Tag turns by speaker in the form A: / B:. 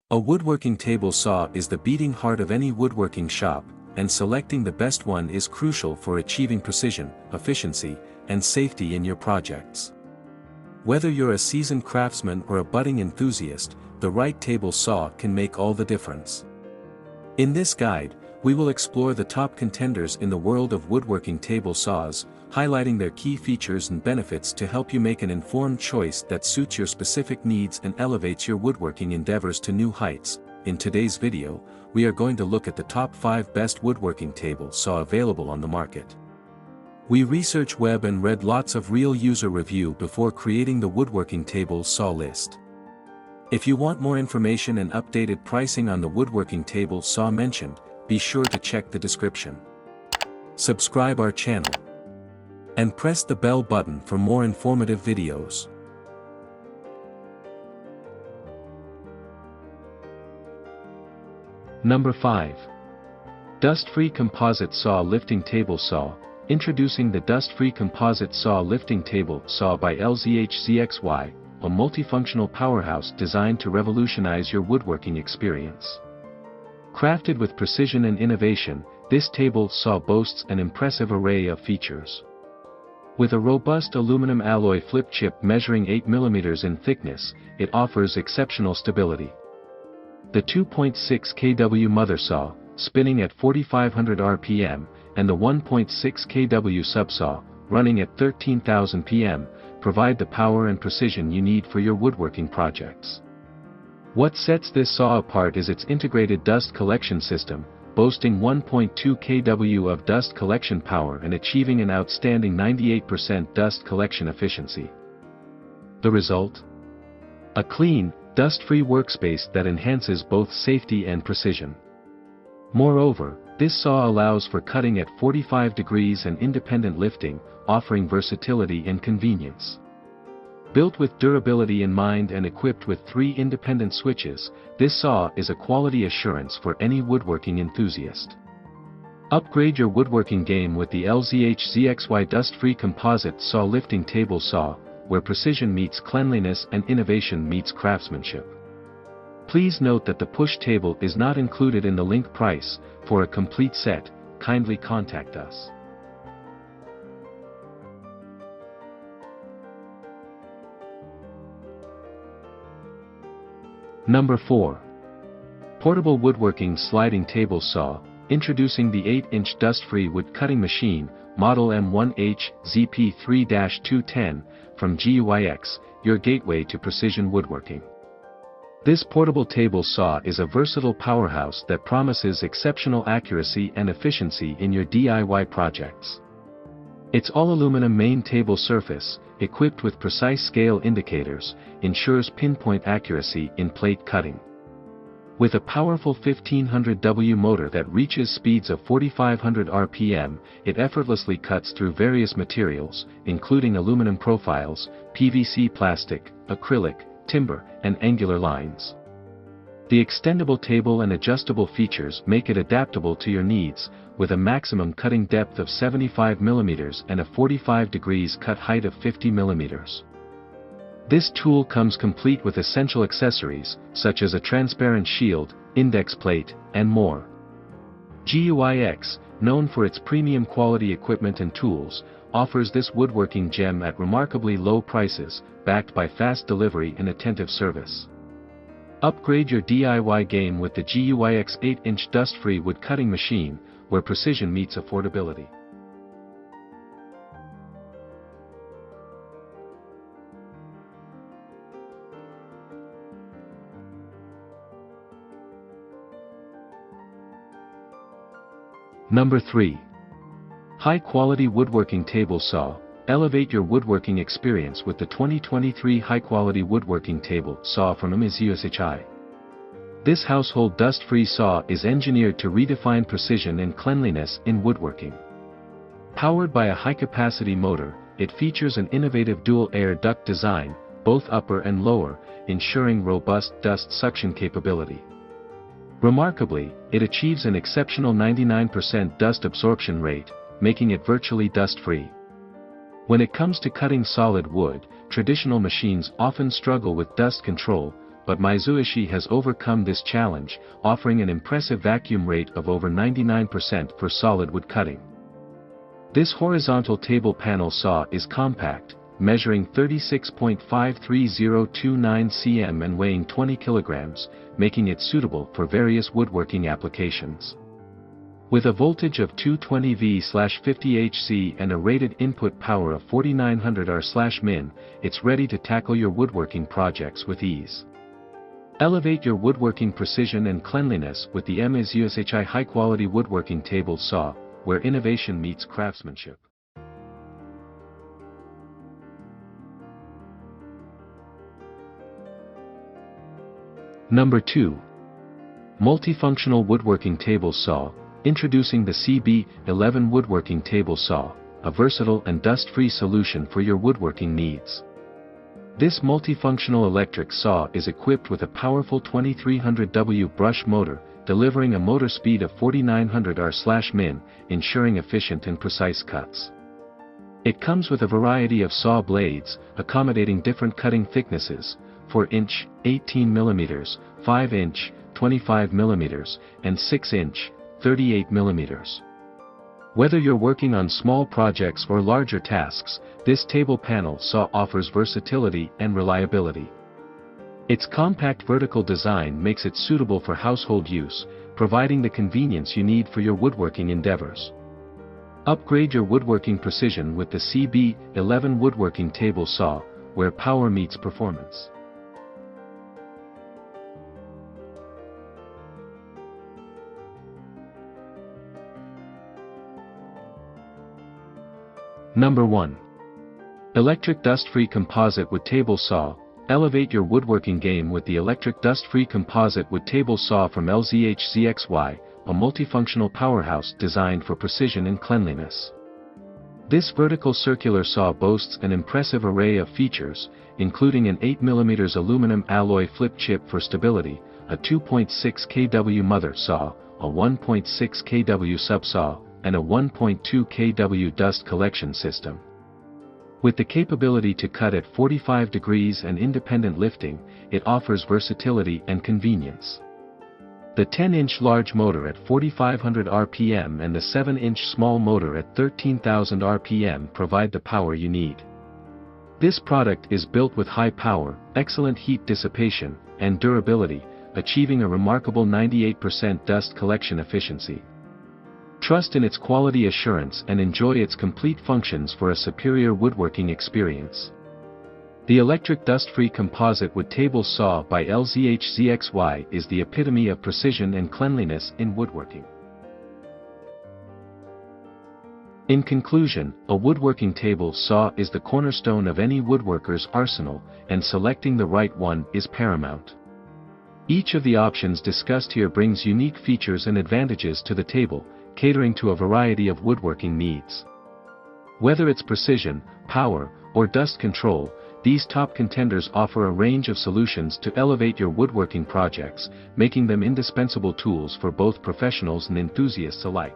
A: A woodworking table saw is the beating heart of any woodworking shop, and selecting the best one is crucial for achieving precision, efficiency, and safety in your projects. Whether you're a seasoned craftsman or a budding enthusiast, the right table saw can make all the difference. In this guide, we will explore the top contenders in the world of woodworking table saws, highlighting their key features and benefits to help you make an informed choice that suits your specific needs and elevates your woodworking endeavors to new heights. In today's video, we are going to look at the top 5 best woodworking table saw available on the market. We researched web and read lots of real user review before creating the woodworking table saw list. If you want more information and updated pricing on the woodworking table saw mentioned, be sure to check the description. Subscribe our channel and press the bell button for more informative videos. Number 5. Dust-Free Composite Saw Lifting Table Saw. Introducing the Dust-Free Composite Saw Lifting Table Saw by Aliexpress, a multifunctional powerhouse designed to revolutionize your woodworking experience. Crafted with precision and innovation, this table saw boasts an impressive array of features. With a robust aluminum alloy flip chip measuring 8 mm in thickness, it offers exceptional stability. The 2.6 kW mother saw, spinning at 4,500 RPM, and the 1.6 kW subsaw, running at 13,000 PM, provide the power and precision you need for your woodworking projects. What sets this saw apart is its integrated dust collection system, boasting 1.2 kW of dust collection power and achieving an outstanding 98% dust collection efficiency. The result? A clean, dust-free workspace that enhances both safety and precision. Moreover, this saw allows for cutting at 45 degrees and independent lifting, offering versatility and convenience. Built with durability in mind and equipped with 3 independent switches, this saw is a quality assurance for any woodworking enthusiast. Upgrade your woodworking game with the Aliexpress Dust-Free Composite Saw Lifting Table Saw, where precision meets cleanliness and innovation meets craftsmanship. Please note that the push table is not included in the link price. For a complete set, kindly contact us. Number 4. Portable Woodworking Sliding Table Saw. Introducing the 8-inch dust-free wood cutting machine, model M1H ZP3-210, from GUIX, your gateway to precision woodworking. This portable table saw is a versatile powerhouse that promises exceptional accuracy and efficiency in your DIY projects. Its all-aluminum main table surface, equipped with precise scale indicators, ensures pinpoint accuracy in plate cutting. With a powerful 1500W motor that reaches speeds of 4500 RPM, it effortlessly cuts through various materials, including aluminum profiles, PVC plastic, acrylic, timber, and angular lines. The extendable table and adjustable features make it adaptable to your needs, with a maximum cutting depth of 75 mm and a 45 degrees cut height of 50 mm. This tool comes complete with essential accessories, such as a transparent shield, index plate, and more. GUIX, known for its premium quality equipment and tools, offers this woodworking gem at remarkably low prices, backed by fast delivery and attentive service. Upgrade your DIY game with the GUIX 8-inch dust-free wood cutting machine, where precision meets affordability. Number 3. High-quality woodworking table saw. Elevate your woodworking experience with the 2023 high-quality woodworking table saw from Aliexpress. This household dust-free saw is engineered to redefine precision and cleanliness in woodworking. Powered by a high-capacity motor, it features an innovative dual-air duct design, both upper and lower, ensuring robust dust suction capability. Remarkably, it achieves an exceptional 99% dust absorption rate, making it virtually dust-free. When it comes to cutting solid wood, traditional machines often struggle with dust control, but Mizuishi has overcome this challenge, offering an impressive vacuum rate of over 99% for solid wood cutting. This horizontal table panel saw is compact, measuring 36.53029 cm and weighing 20 kilograms, making it suitable for various woodworking applications. With a voltage of 220V/50 Hz and a rated input power of 4900 R/min, it's ready to tackle your woodworking projects with ease. Elevate your woodworking precision and cleanliness with the Mizuishi high-quality woodworking table saw, where innovation meets craftsmanship. Number 2. Multifunctional Woodworking Table Saw. Introducing the CB11 Woodworking Table Saw, a versatile and dust-free solution for your woodworking needs. This multifunctional electric saw is equipped with a powerful 2300W brush motor, delivering a motor speed of 4900 R/min, ensuring efficient and precise cuts. It comes with a variety of saw blades, accommodating different cutting thicknesses, 4-inch, 18mm, 5-inch, 25mm, and 6-inch, 38mm. Whether you're working on small projects or larger tasks, this table panel saw offers versatility and reliability. Its compact vertical design makes it suitable for household use, providing the convenience you need for your woodworking endeavors. Upgrade your woodworking precision with the CB11 Woodworking Table Saw, where power meets performance. Number 1. Electric Dust-Free Composite Wood Table Saw. Elevate your woodworking game with the electric dust-free composite wood table saw from LZHZXY, a multifunctional powerhouse designed for precision and cleanliness. This vertical circular saw boasts an impressive array of features, including an 8mm aluminum alloy flip chip for stability, a 2.6 kW mother saw, a 1.6 kW subsaw, and a 1.2 kW dust collection system. With the capability to cut at 45 degrees and independent lifting, it offers versatility and convenience. The 10-inch large motor at 4500 RPM and the 7-inch small motor at 13,000 RPM provide the power you need. This product is built with high power, excellent heat dissipation, and durability, achieving a remarkable 98% dust collection efficiency. Trust in its quality assurance and enjoy its complete functions for a superior woodworking experience. The electric dust-free composite wood table saw by LZHZXY is the epitome of precision and cleanliness in woodworking. In conclusion, a woodworking table saw is the cornerstone of any woodworker's arsenal, and selecting the right one is paramount. Each of the options discussed here brings unique features and advantages to the table, catering to a variety of woodworking needs. Whether it's precision, power, or dust control, these top contenders offer a range of solutions to elevate your woodworking projects, making them indispensable tools for both professionals and enthusiasts alike.